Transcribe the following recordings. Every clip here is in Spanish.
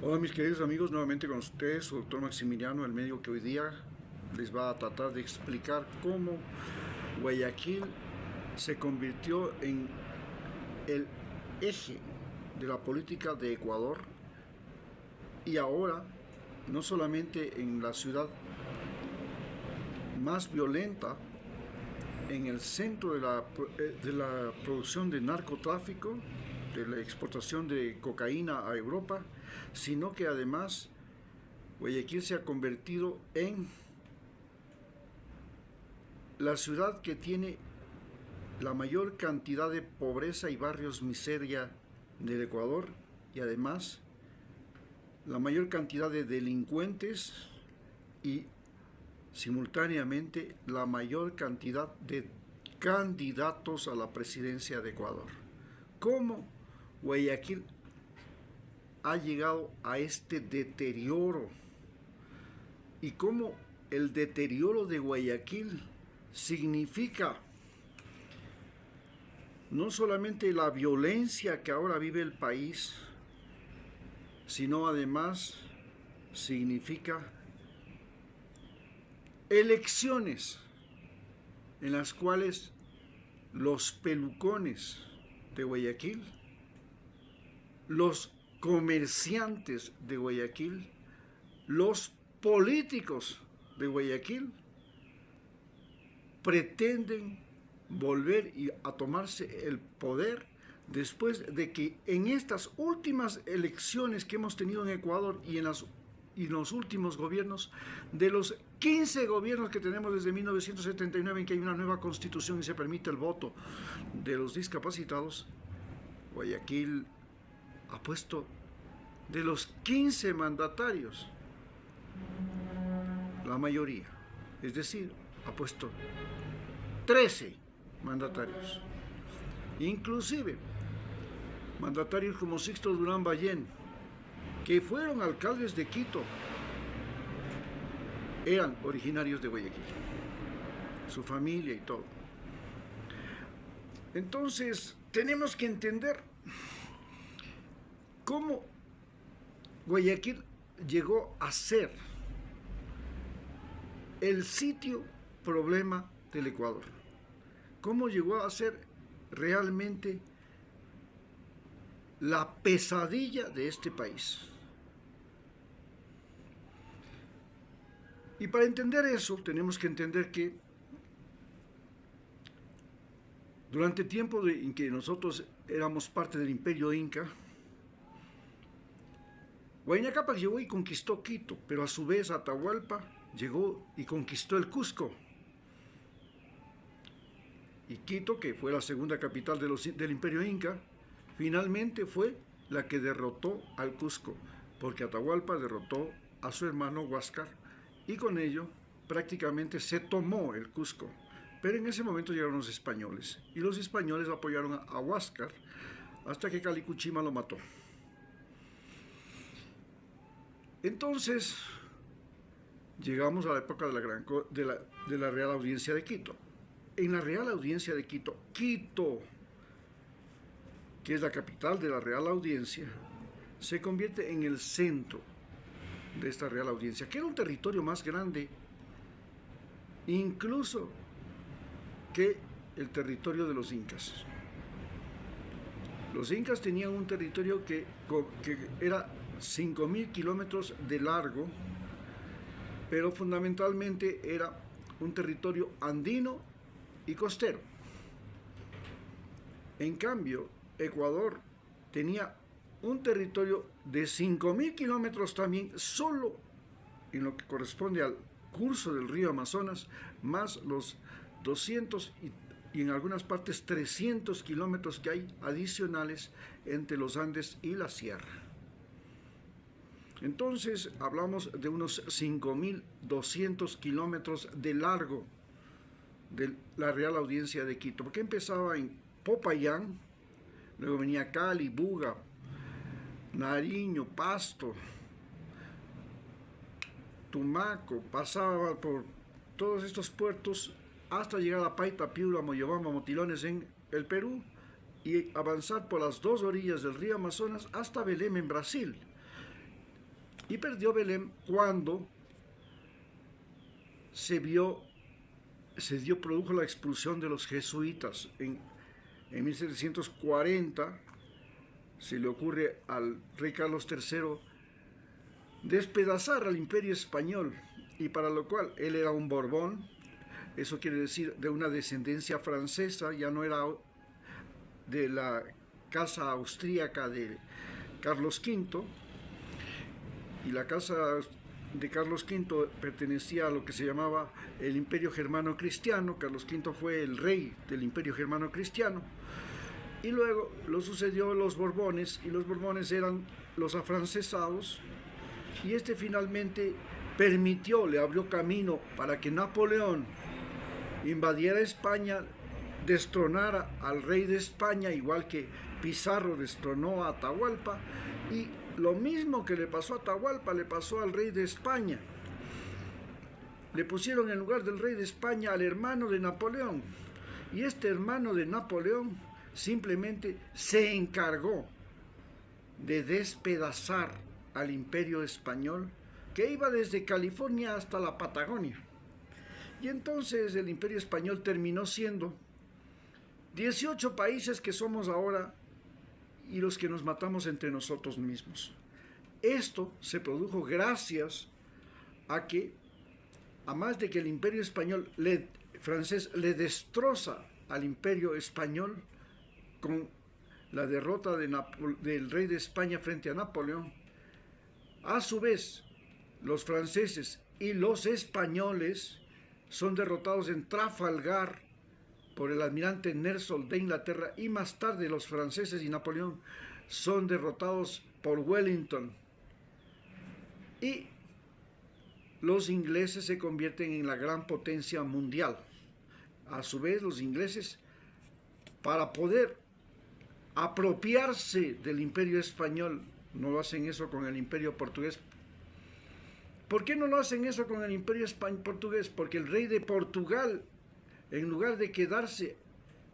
Hola mis queridos amigos, nuevamente con ustedes, su doctor Maximiliano, el médico que hoy día les va a tratar de explicar cómo Guayaquil se convirtió en el eje de la política de Ecuador y ahora no solamente en la ciudad más violenta, en el centro de la producción de narcotráfico, de la exportación de cocaína a Europa, sino que además Guayaquil se ha convertido en la ciudad que tiene la mayor cantidad de pobreza y barrios miseria del Ecuador y además la mayor cantidad de delincuentes y simultáneamente la mayor cantidad de candidatos a la presidencia de Ecuador. ¿Cómo Guayaquil ha llegado a este deterioro? Y cómo el deterioro de Guayaquil significa no solamente la violencia que ahora vive el país, sino además significa elecciones en las cuales los pelucones de Guayaquil, los comerciantes de Guayaquil, los políticos de Guayaquil pretenden volver a tomarse el poder después de que en estas últimas elecciones que hemos tenido en Ecuador y en los últimos gobiernos, de los 15 gobiernos que tenemos desde 1979 en que hay una nueva constitución y se permite el voto de los discapacitados, Guayaquil ha puesto de los 15 mandatarios, la mayoría, es decir, ha puesto 13 mandatarios, inclusive mandatarios como Sixto Durán Ballén, que fueron alcaldes de Quito, eran originarios de Guayaquil, su familia y todo. Entonces, tenemos que entender cómo Guayaquil llegó a ser el sitio problema del Ecuador. Cómo llegó a ser realmente la pesadilla de este país. Y para entender eso, tenemos que entender que durante el tiempo en que nosotros éramos parte del Imperio Inca, Huayna Cápac llegó y conquistó Quito, pero a su vez Atahualpa llegó y conquistó el Cusco. Y Quito, que fue la segunda capital del Imperio Inca, finalmente fue la que derrotó al Cusco, porque Atahualpa derrotó a su hermano Huáscar y con ello prácticamente se tomó el Cusco. Pero en ese momento llegaron los españoles y los españoles apoyaron a Huáscar hasta que Calicuchima lo mató. Entonces llegamos a la época de la Real Audiencia de Quito. En la Real Audiencia de Quito, Quito, que es la capital de la Real Audiencia, se convierte en el centro de esta Real Audiencia, que era un territorio más grande incluso que el territorio de los incas. Los incas tenían un territorio que era 5.000 kilómetros de largo, pero fundamentalmente era un territorio andino y costero. En cambio, Ecuador tenía un territorio de 5.000 kilómetros también, solo en lo que corresponde al curso del río Amazonas, más los 200 y en algunas partes 300 kilómetros que hay adicionales entre los Andes y la sierra. Entonces hablamos de unos 5.200 kilómetros de largo de la Real Audiencia de Quito, porque empezaba en Popayán, luego venía Cali, Buga, Nariño, Pasto, Tumaco, pasaba por todos estos puertos hasta llegar a Paita, Piura, Moyobamba, Motilones en el Perú y avanzar por las dos orillas del río Amazonas hasta Belém en Brasil. Y perdió Belém cuando produjo la expulsión de los jesuitas. En 1740 se le ocurre al rey Carlos III despedazar al imperio español, y para lo cual él era un Borbón, eso quiere decir de una descendencia francesa, ya no era de la casa austríaca de Carlos V, y la casa de Carlos V pertenecía a lo que se llamaba el Imperio Germano Cristiano. Carlos V fue el rey del Imperio Germano Cristiano, y luego lo sucedió los Borbones, y los Borbones eran los afrancesados, y este finalmente le abrió camino para que Napoleón invadiera España, destronara al rey de España, igual que Pizarro destronó a Atahualpa, y lo mismo que le pasó a Atahualpa le pasó al rey de España. Le pusieron en lugar del rey de España al hermano de Napoleón, y este hermano de Napoleón simplemente se encargó de despedazar al imperio español, que iba desde California hasta la Patagonia. Y entonces el imperio español terminó siendo 18 países que somos ahora, y los que nos matamos entre nosotros mismos. Esto se produjo gracias a que, a más de que el imperio español francés le destroza al imperio español con la derrota del rey de España frente a Napoleón, a su vez los franceses y los españoles son derrotados en Trafalgar por el almirante Nelson de Inglaterra, y más tarde los franceses y Napoleón son derrotados por Wellington, y los ingleses se convierten en la gran potencia mundial. A su vez, los ingleses, para poder apropiarse del imperio español, no lo hacen eso con el imperio portugués. ¿Por qué no lo hacen eso con el imperio portugués? Porque el rey de Portugal, en lugar de quedarse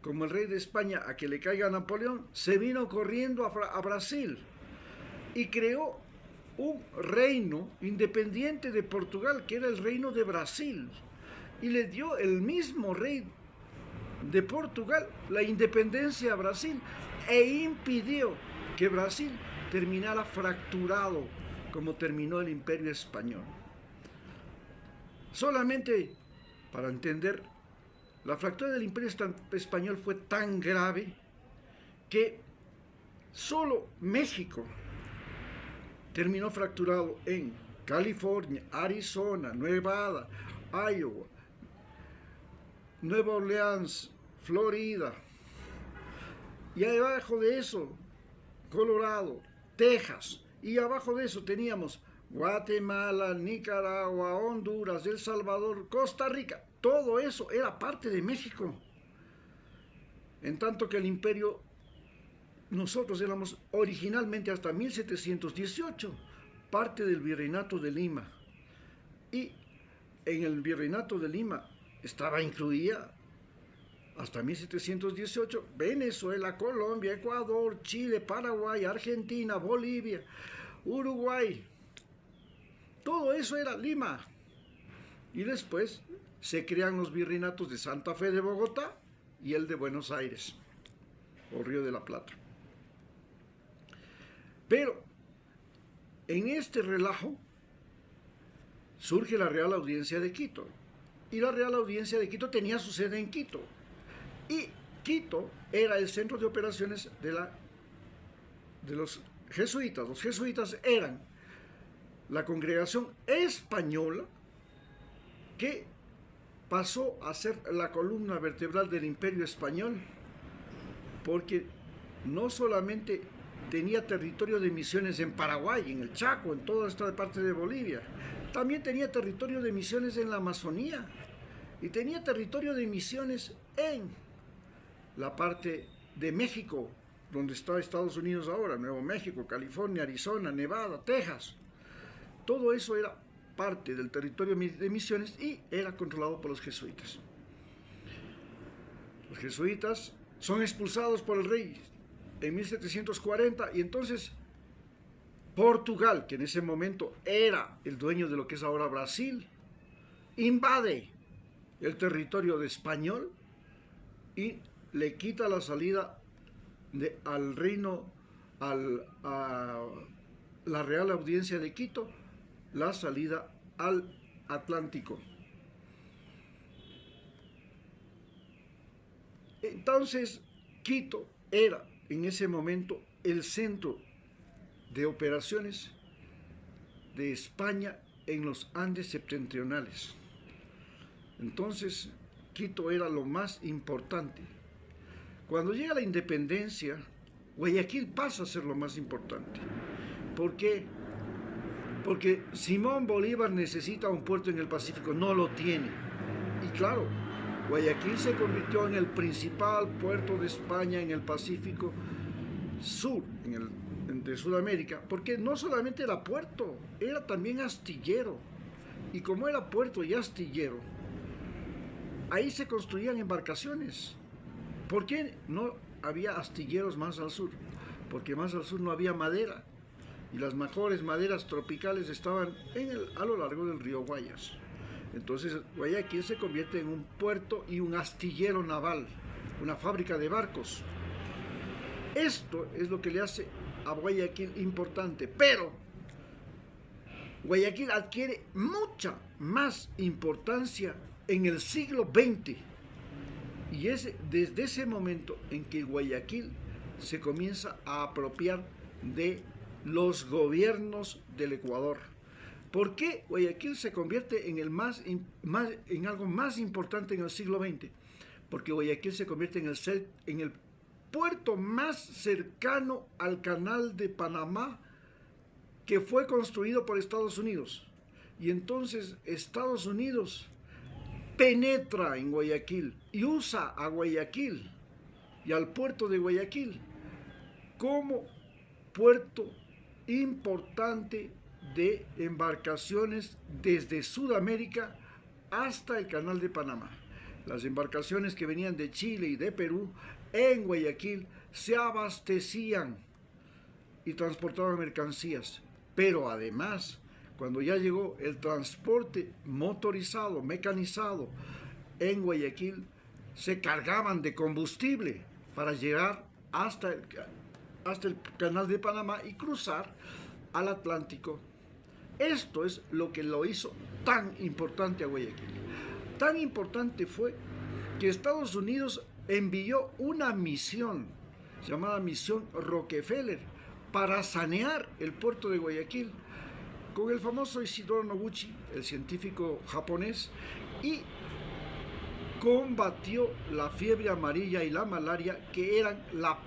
como el rey de España a que le caiga a Napoleón, se vino corriendo a Brasil y creó un reino independiente de Portugal, que era el reino de Brasil, y le dio el mismo rey de Portugal la independencia a Brasil, e impidió que Brasil terminara fracturado como terminó el imperio español. Solamente para entender, la fractura del imperio español fue tan grave que solo México terminó fracturado en California, Arizona, Nevada, Iowa, Nueva Orleans, Florida, y abajo de eso, Colorado, Texas, y abajo de eso teníamos Guatemala, Nicaragua, Honduras, El Salvador, Costa Rica. Todo eso era parte de México. En tanto que el imperio, nosotros éramos originalmente hasta 1718 parte del Virreinato de Lima. Y en el Virreinato de Lima estaba incluida hasta 1718 Venezuela, Colombia, Ecuador, Chile, Paraguay, Argentina, Bolivia, Uruguay. Todo eso era Lima. Y después se crean los virreinatos de Santa Fe de Bogotá y el de Buenos Aires, o Río de la Plata. Pero en este relajo surge la Real Audiencia de Quito. Y la Real Audiencia de Quito tenía su sede en Quito. Y Quito era el centro de operaciones de los jesuitas. Los jesuitas eran la congregación española que pasó a ser la columna vertebral del imperio español, porque no solamente tenía territorio de misiones en Paraguay, en el Chaco, en toda esta parte de Bolivia, también tenía territorio de misiones en la Amazonía, y tenía territorio de misiones en la parte de México, donde está Estados Unidos ahora, Nuevo México, California, Arizona, Nevada, Texas. Todo eso era parte del territorio de misiones y era controlado por los jesuitas. Los jesuitas son expulsados por el rey en 1740, y entonces Portugal, que en ese momento era el dueño de lo que es ahora Brasil, invade el territorio de español y le quita la salida al reino, a la Real Audiencia de Quito, la salida al Atlántico. Entonces, Quito era en ese momento el centro de operaciones de España en los Andes septentrionales. Entonces, Quito era lo más importante. Cuando llega la independencia, Guayaquil pasa a ser lo más importante. ¿Por qué? Porque Simón Bolívar necesita un puerto en el Pacífico, no lo tiene. Y claro, Guayaquil se convirtió en el principal puerto de España en el Pacífico Sur, de Sudamérica, porque no solamente era puerto, era también astillero. Y como era puerto y astillero, ahí se construían embarcaciones. ¿Por qué no había astilleros más al sur? Porque más al sur no había madera. Y las mejores maderas tropicales estaban a lo largo del río Guayas. Entonces Guayaquil se convierte en un puerto y un astillero naval, una fábrica de barcos. Esto es lo que le hace a Guayaquil importante, pero Guayaquil adquiere mucha más importancia en el siglo XX. Y es desde ese momento en que Guayaquil se comienza a apropiar de los gobiernos del Ecuador. ¿Por qué Guayaquil se convierte en algo más importante en el siglo XX? Porque Guayaquil se convierte en el puerto más cercano al Canal de Panamá, que fue construido por Estados Unidos. Y entonces Estados Unidos penetra en Guayaquil y usa a Guayaquil y al puerto de Guayaquil como puerto importante de embarcaciones desde Sudamérica hasta el Canal de Panamá. Las embarcaciones que venían de Chile y de Perú en Guayaquil se abastecían y transportaban mercancías, pero además, cuando ya llegó el transporte motorizado, mecanizado en Guayaquil, se cargaban de combustible para llegar hasta el Canal de Panamá y cruzar al Atlántico. Esto es lo que lo hizo tan importante a Guayaquil. Tan importante fue que Estados Unidos envió una misión llamada Misión Rockefeller para sanear el puerto de Guayaquil con el famoso Isidoro Noguchi, el científico japonés, y combatió la fiebre amarilla y la malaria, que eran la